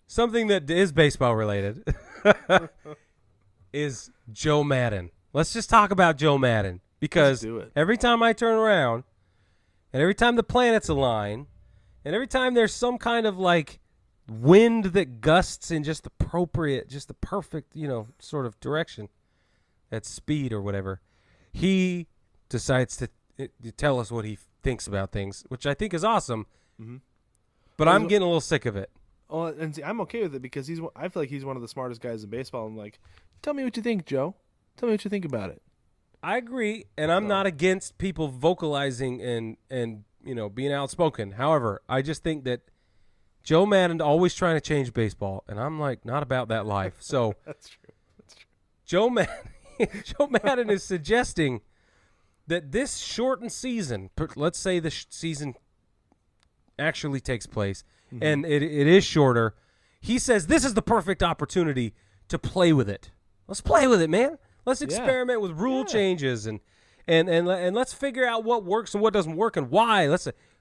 something that is baseball related is Joe Maddon. Let's just talk about Joe Maddon because every time I turn around and every time the planets align and every time there's some kind of like wind that gusts in just the perfect, sort of direction at speed or whatever, he decides to tell us what he thinks about things, which I think is awesome. Mm-hmm. But I'm getting a little sick of it. Oh, and see, I'm okay with it because I feel like he's one of the smartest guys in baseball. I'm like, tell me what you think, Joe. Tell me what you think about it. I agree, and I'm not against people vocalizing and being outspoken. However, I just think that Joe Maddon always trying to change baseball, and I'm like not about that life. So That's true. Joe Maddon is suggesting that this shortened season, let's say the season actually takes place, and it is shorter. He says this is the perfect opportunity to play with it. Let's play with it, man. Let's experiment with rule changes and let's figure out what works and what doesn't work and why.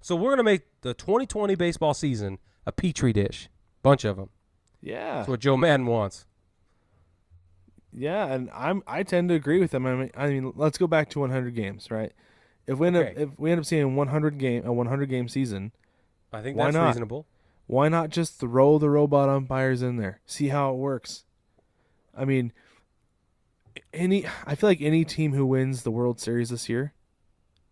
So we're gonna make the 2020 baseball season a Petri dish, bunch of them. Yeah, that's what Joe Maddon wants. Yeah, and I tend to agree with him. I mean, let's go back to 100 games, right? If we end up seeing a 100 game season, I think that's reasonable. Why not just throw the robot umpires in there? See how it works. I mean, I feel like any team who wins the World Series this year,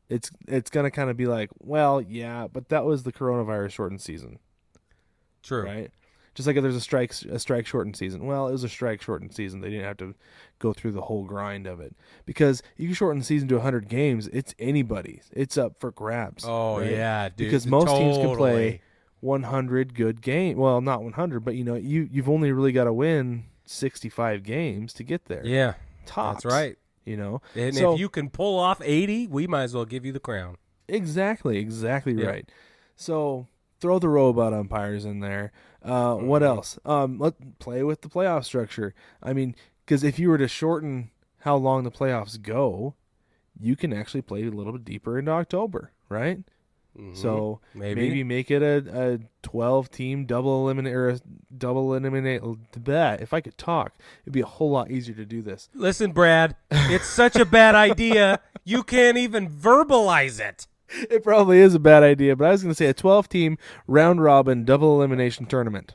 it's gonna kind of be like, well, yeah, but that was the coronavirus shortened season. True. Right? Just like if there's a strike shortened season. Well, it was a strike shortened season. They didn't have to go through the whole grind of it. Because you can shorten the season to 100 games, it's anybody's. It's up for grabs. Oh, right? Yeah, dude. Because most teams can play 100 good games. Well, not 100, but you've only really got to win 65 games to get there. Yeah. Tops. That's right. And if you can pull off 80, we might as well give you the crown. Exactly right. So throw the robot umpires in there. What else? Let's play with the playoff structure. I mean, because if you were to shorten how long the playoffs go, you can actually play a little bit deeper into October, right? Mm-hmm. So maybe make it a 12-team double eliminate. If I could talk, it'd be a whole lot easier to do this. Listen, Brad, it's such a bad idea. You can't even verbalize it. It probably is a bad idea, but I was going to say a 12-team round-robin double elimination tournament.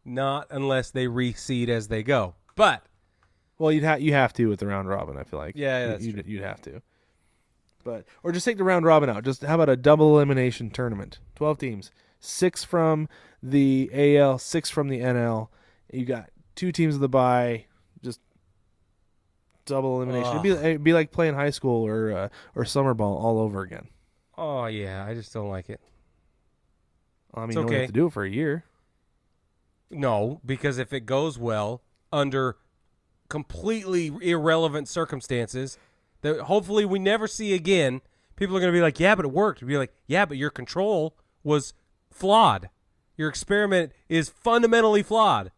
Not unless they reseed as they go. But well, you have to with the round-robin, I feel like. Yeah, that's true. You'd have to. Or just take the round-robin out. Just how about a double elimination tournament? 12 teams. 6 from the AL, 6 from the NL. You got 2 teams of the bye. Just double elimination. It'd be like playing high school or summer ball all over again. Oh yeah, I just don't like it. I mean, you don't have to do it for a year. No, because if it goes well under completely irrelevant circumstances that hopefully we never see again, people are going to be like, "Yeah, but it worked." We'll be like, "Yeah, but your control was flawed. Your experiment is fundamentally flawed."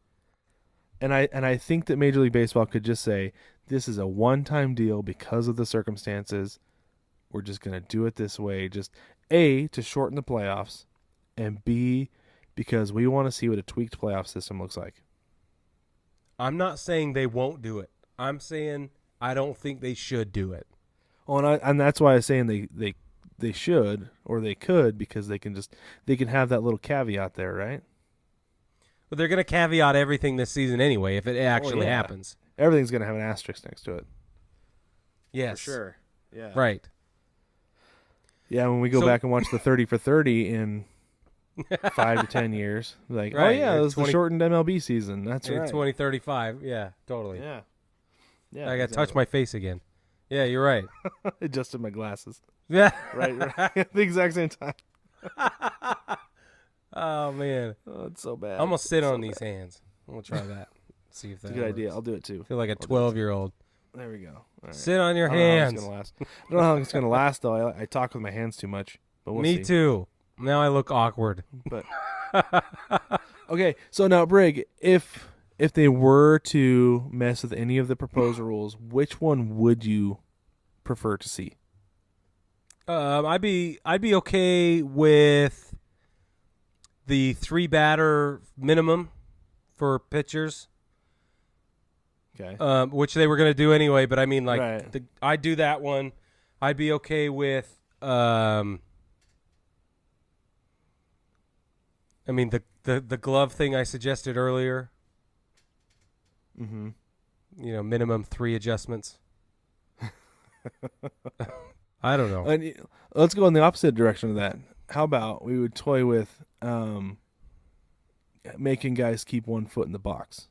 And I think that Major League Baseball could just say, this is a one-time deal because of the circumstances. We're just going to do it this way. Just A, to shorten the playoffs, and B, because we want to see what a tweaked playoff system looks like. I'm not saying they won't do it. I'm saying I don't think they should do it. Oh, and that's why I was saying they should or they could, because they can have that little caveat there, right? But they're going to caveat everything this season anyway if it actually happens. Everything's going to have an asterisk next to it. Yes. For sure. Yeah. Right. Yeah, when we go back and watch the 30 for 30 in 5 to 10 years, like, right. Oh, yeah, it was the shortened MLB season. That's right. 2035. Yeah, totally. Yeah. I got to touch my face again. Yeah, you're right. Adjusted my glasses. Yeah. Right. At the exact same time. Oh, man. Oh, it's so bad. I'm going to sit on these hands. I'm going to try that. See if that's a good idea. I'll do it too. I feel like a 12-year-old. There we go. All right. Sit on your hands. I don't know how it's going to last, though. I talk with my hands too much. But we'll see. Me too. Now I look awkward. But okay, so now, Brig, if they were to mess with any of the proposed rules, which one would you prefer to see? I'd be okay with the 3 batter minimum for pitchers. Okay. Which they were going to do anyway, but I mean, like, Right. I'd do that one. I'd be okay with, I mean, the glove thing I suggested earlier. Mm-hmm. Minimum 3 adjustments. I don't know. And let's go in the opposite direction of that. How about we would toy with making guys keep 1 foot in the box?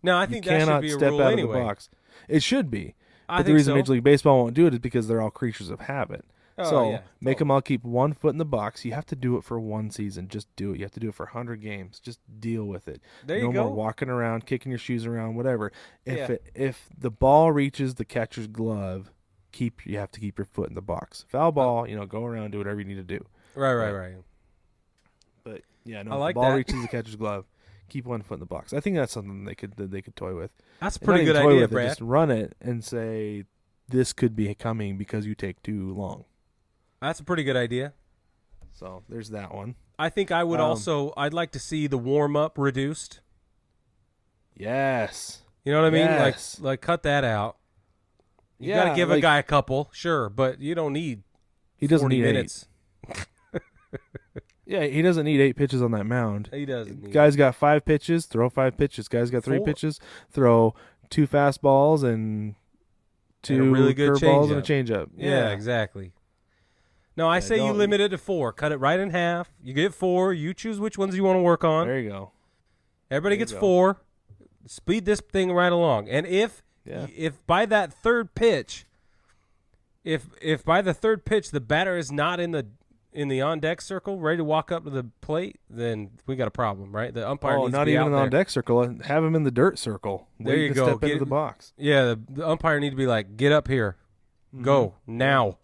No, I think that should be a step rule out anyway. of the box. It should be. I But the think reason so. Major League Baseball won't do it is because they're all creatures of habit. Oh, So yeah, make them all keep 1 foot in the box. You have to do it for 1 season. Just do it. You have to do it for 100 games. Just deal with it. There you no go. more walking around, kicking your shoes around, whatever. Yeah. If the ball reaches the catcher's glove, you have to keep your foot in the box. Foul ball, go around, do whatever you need to do. Right. But yeah, no. I If like the ball that. reaches the catcher's glove, keep 1 foot in the box. I think that's something they could toy with. That's a And pretty not good even toy idea, with it, Brad. just run it and say this could be coming because you take too long. That's a pretty good idea. So there's that one. I think I would I'd like to see the warm-up reduced. Yes. You know what I mean? Yes. Like cut that out. You got to give a guy a couple, sure, but you don't need He doesn't 40 need minutes. 8. Yeah, he doesn't need 8 pitches on that mound. He doesn't need Guys got 5 pitches, throw 5 pitches. Guys got 3 4. pitches, throw 2 fastballs and 2 really good curveballs and a changeup. changeup. Yeah, exactly. No, I say you don't- limit it to 4. Cut it right in half. You get 4. You choose which ones you want to work on. There you go. Everybody there you gets go. 4. Speed this thing right along. And if by that third pitch, if by the third pitch the batter is not in the on deck circle, ready to walk up to the plate, then we got a problem, right? The umpire needs not to be even out in the there. on deck circle. Have him in the dirt circle. There Wait you to go. Step into the box. Yeah, the umpire need to be like, get up here, go now.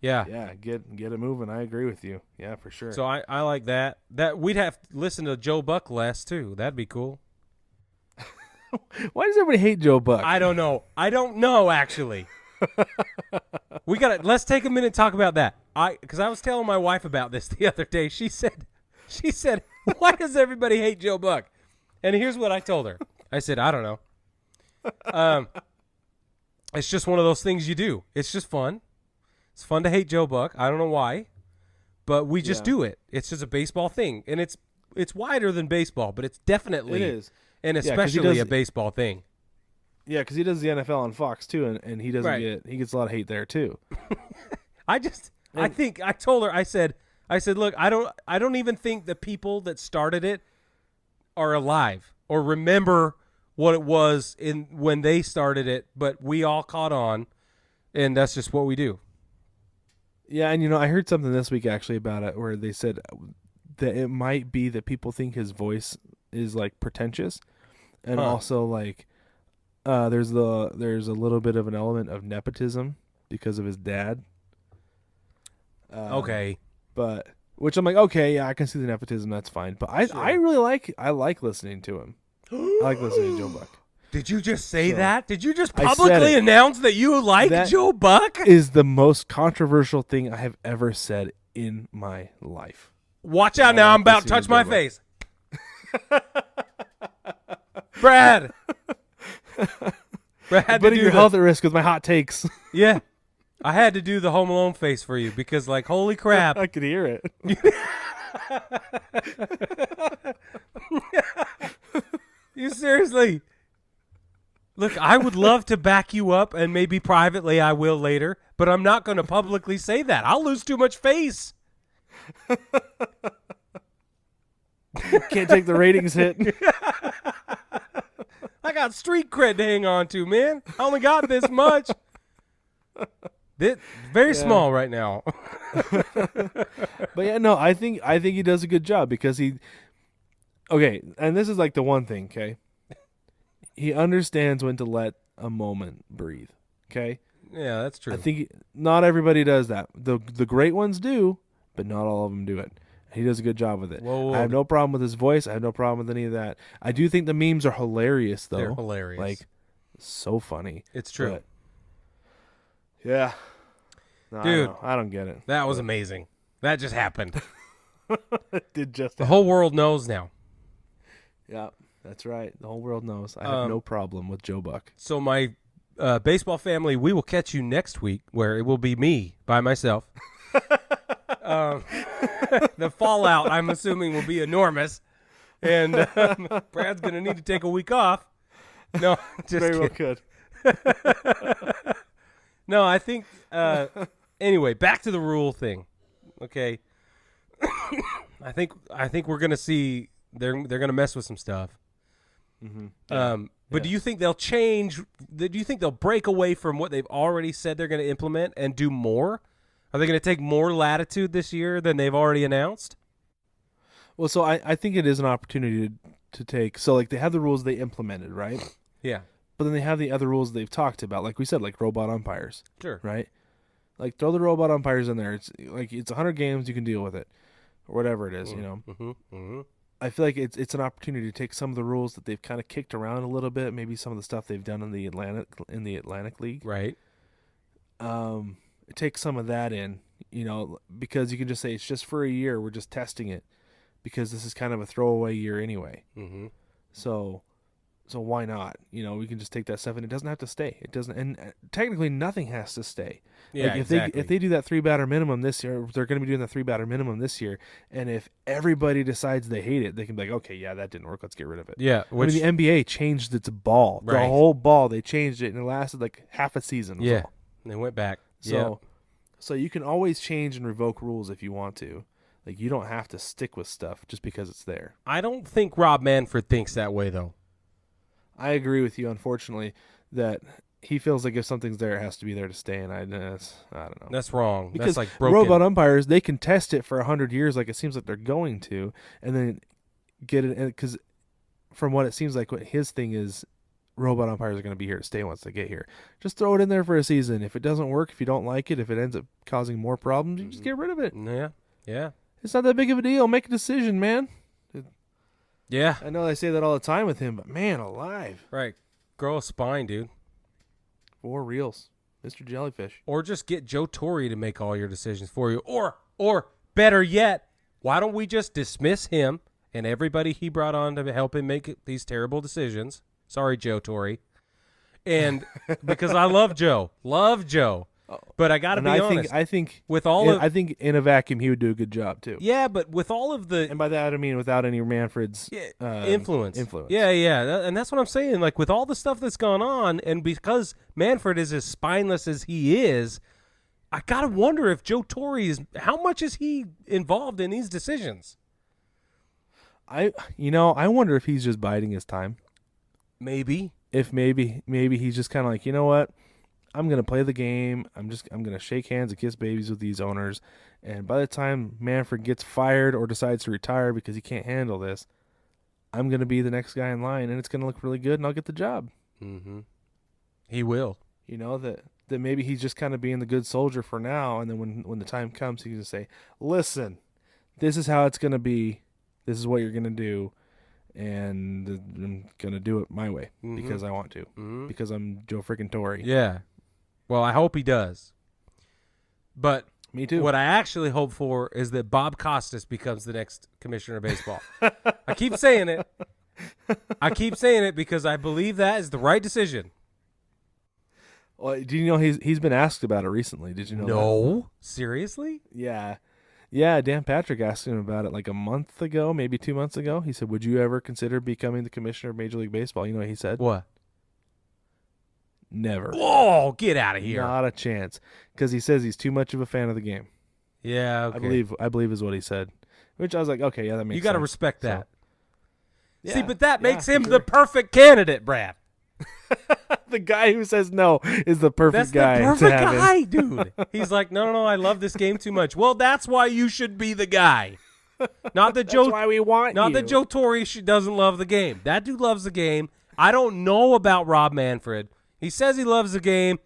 Yeah. Yeah, get it moving. I agree with you. Yeah, for sure. So I like that. That we'd have to listen to Joe Buck less too. That'd be cool. Why does everybody hate Joe Buck? I don't know actually. Let's take a minute and talk about that. Because I was telling my wife about this the other day. She said, why does everybody hate Joe Buck? And here's what I told her. I said, I don't know. It's just one of those things you do. It's just fun. It's fun to hate Joe Buck. I don't know why, but we just do it. It's just a baseball thing, and it's wider than baseball, but it's definitely It is. and 'cause he especially does- a baseball thing. Yeah, because he does the NFL on Fox too, and he doesn't Right. he gets a lot of hate there too. I think I told her. I said, look, I don't even think the people that started it are alive or remember what it was when they started it, but we all caught on, and that's just what we do. Yeah, and I heard something this week actually about it where they said that it might be that people think his voice is like pretentious, and also like there's a little bit of an element of nepotism because of his dad. Okay. But which I'm like, okay, yeah, I can see the nepotism. That's fine. But I really like listening to him. I like listening to Joe Buck. Did you just say So, that? Did you just I said publicly it. announce that you like That Joe Buck? Is the most controversial thing I have ever said in my life. Watch out now. I'm about to touch my face. Brad. Brad had to Putting do your health at risk with my hot takes. Yeah. I had to do the Home Alone face for you because, like, holy crap. I could hear it. You seriously. Look, I would love to back you up, and maybe privately I will later, but I'm not going to publicly say that. I'll lose too much face. Can't take the ratings hit. I got street cred to hang on to, man. I only got this much. Very small right now. But yeah, no, I think he does a good job because okay, and this is like the one thing, okay? He understands when to let a moment breathe, okay? Yeah, that's true. I think not everybody does that. The great ones do, but not all of them do it. He does a good job with it. Whoa. I have no problem with his voice. I have no problem with any of that. I do think the memes are hilarious, though. They're hilarious. Like, so funny. It's true. But, yeah. No, Dude. I don't get it. That was amazing. That just happened. Did just The whole world knows now. Yeah, that's right. The whole world knows. I have no problem with Joe Buck. So my baseball family, we will catch you next week, where it will be me by myself. The fallout, I'm assuming, will be enormous, and Brad's going to need to take a week off. No, just Very well kidding. could. No, I think. Anyway, back to the rule thing. Okay, I think we're going to see they're going to mess with some stuff. Mm-hmm. But do you think they'll change? Do you think they'll break away from what they've already said they're going to implement and do more? Are they going to take more latitude this year than they've already announced? Well, so I think it is an opportunity to take. So, like, they have the rules they implemented, right? Yeah. But then they have the other rules they've talked about, like we said, like robot umpires. Sure. Right? Like, throw the robot umpires in there. It's like it's 100 games, you can deal with it, or whatever it is, you know. Mm-hmm. Mm-hmm. I feel like it's an opportunity to take some of the rules that they've kind of kicked around a little bit, maybe some of the stuff they've done in the Atlantic League. Right. Take some of that in, you know, because you can just say it's just for a year. We're just testing it because this is kind of a throwaway year anyway. Mm-hmm. So why not? You know, we can just take that stuff and it doesn't have to stay. It doesn't, and technically nothing has to stay. Yeah, like if they do that 3-batter minimum this year, they're going to be doing the 3-batter minimum this year. And if everybody decides they hate it, they can be like, okay, yeah, that didn't work. Let's get rid of it. Yeah. I mean, the NBA changed its ball, Right. the whole ball. They changed it and it lasted like half a season. Was Yeah. all. They went back. So you can always change and revoke rules if you want to. Like, you don't have to stick with stuff just because it's there. I don't think Rob Manfred thinks that way, though. I agree with you, unfortunately, that he feels like if something's there, it has to be there to stay, and I don't know. That's wrong. Because that's like broken. robot umpires, they can test it for 100 years like it seems like they're going to, and then get it, because from what it seems like, what his thing is, robot umpires are going to be here to stay once they get here. Just throw it in there for a season. If it doesn't work, if you don't like it, if it ends up causing more problems, you just get rid of it. Yeah. It's not that big of a deal. Make a decision, man. Yeah. I know I say that all the time with him, but man alive. Right. Grow a spine, dude. For reals. Mr. Jellyfish. Or just get Joe Torre to make all your decisions for you. Or better yet, why don't we just dismiss him and everybody he brought on to help him make these terrible decisions? Sorry, Joe Torre. And because I love Joe. But I got to be honest. I think in a vacuum he would do a good job too. Yeah, but with all of the, and by that I mean without any Manfred's influence. Yeah. And that's what I'm saying. Like, with all the stuff that's gone on, and because Manfred is as spineless as he is, I gotta wonder if Joe Torre how much is he involved in these decisions? I wonder if he's just biding his time. Maybe he's just kind of like, you know what? I'm going to play the game. I'm going to shake hands and kiss babies with these owners. And by the time Manfred gets fired or decides to retire because he can't handle this, I'm going to be the next guy in line, and it's going to look really good, and I'll get the job. Mm-hmm. He will. You know, that maybe he's just kind of being the good soldier for now, and then when the time comes, he can say, listen, this is how it's going to be. This is what you're going to do. And I'm going to do it my way because I want to. Because I'm Joe freaking Torre. Yeah. Well, I hope he does. But me too. What I actually hope for is that Bob Costas becomes the next commissioner of baseball. I keep saying it because I believe that is the right decision. Well, do you know he's been asked about it recently? Did you know that? No. Seriously? Yeah. Yeah, Dan Patrick asked him about it like a month ago, maybe 2 months ago. He said, would you ever consider becoming the commissioner of Major League Baseball? You know what he said? What? Never. Whoa, get out of here. Not a chance. Because he says he's too much of a fan of the game. Yeah, okay. I believe is what he said. Which I was like, okay, yeah, that makes sense. You got to respect that. So, see, but that makes him the perfect candidate, Brad. The guy who says no is the perfect guy. That's the perfect guy, dude. He's like, no, I love this game too much. Well, that's why you should be the guy. Not that Joe. That's why we want not you. that Joe Torre doesn't love the game. That dude loves the game. I don't know about Rob Manfred. He says he loves the game.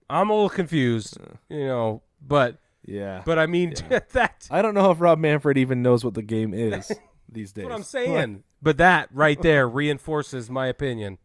I'm a little confused, but yeah. But I mean, that. I don't know if Rob Manfred even knows what the game is these days. That's what I'm saying. But that right there reinforces my opinion